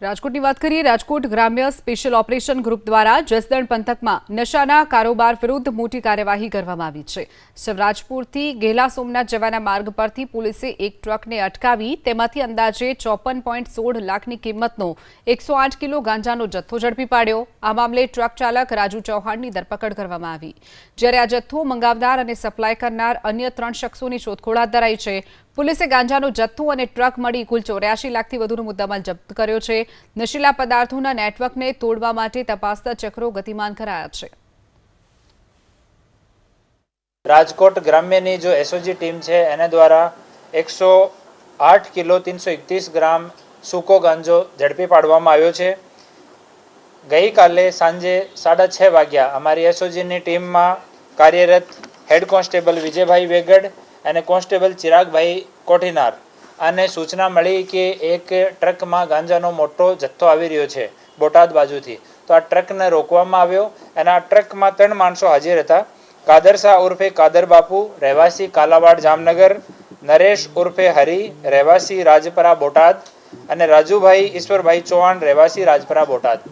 રાજકોટની વાત કરીએ. રાજકોટ ગ્રામ્ય સ્પેશિયલ ઓપરેશન ગ્રુપ દ્વારા જસદણ પંથકમાં નશાના કારોબાર વિરુદ્ધ મોટી કાર્યવાહી કરવામાં આવી છે. શિવરાજપુરથી ગેલા સોમનાથ જવાના માર્ગ પરથી પોલીસે એક ટ્રકને અટકાવી તેમાંથી અંદાજે 54.16 લાખની કિંમતનો 108 કિલો ગાંજાનો જથ્થો ઝડપી પાડ્યો. આ મામલે ટ્રક ચાલક રાજુ ચૌહાણની ધરપકડ કરવામાં આવી, જ્યારે આ જથ્થો મંગાવનાર અને સપ્લાય કરનાર અન્ય 3 શખ્સોની શોધખોળ હાથ ધરાઈ છે. પોલીસે ગાંજાનો જથ્થો અને ટ્રક મળી કુલ 84 લાખથી વધુનો મુદ્દામાલ જપ્ત કર્યો છે. નશીલા પદાર્થોના નેટવર્કને તોડવા માટે તપાસતા ચક્રો ગતિમાન કરાયા છે. રાજકોટ ગ્રામ્યની જો એસઓજી ટીમ છે એને દ્વારા 108 કિલો 331 ગ્રામ સૂકો ગાંજો ઝડપી પાડવામાં આવ્યો છે. ગઈકાલે સાંજે 6:30 વાગ્યા અમારી એસઓજીની ટીમમાં કાર્યરત હેડ કોન્સ્ટેબલ વિજયભાઈ વેગડ અને કોન્સ્ટેબલ ચિરાગભાઈ કોઠીનાર અને સૂચના મળી કે એક ટ્રકમાં ગાંજાનો મોટો જથ્થો આવી રહ્યો છે બોટાદ બાજુથી. તો આ ટ્રકને રોકવામાં આવ્યો અને આ ટ્રકમાં 3 માણસો હાજર હતા. કાદર શાહ ઉર્ફે કાદર બાપુ, રહેવાસી કાલાવાડ જામનગર, નરેશ ઉર્ફે હરી, રહેવાસી રાજપરા બોટાદ અને રાજુભાઈ ઈશ્વરભાઈ ચૌહાણ, રહેવાસી રાજપરા બોટાદ.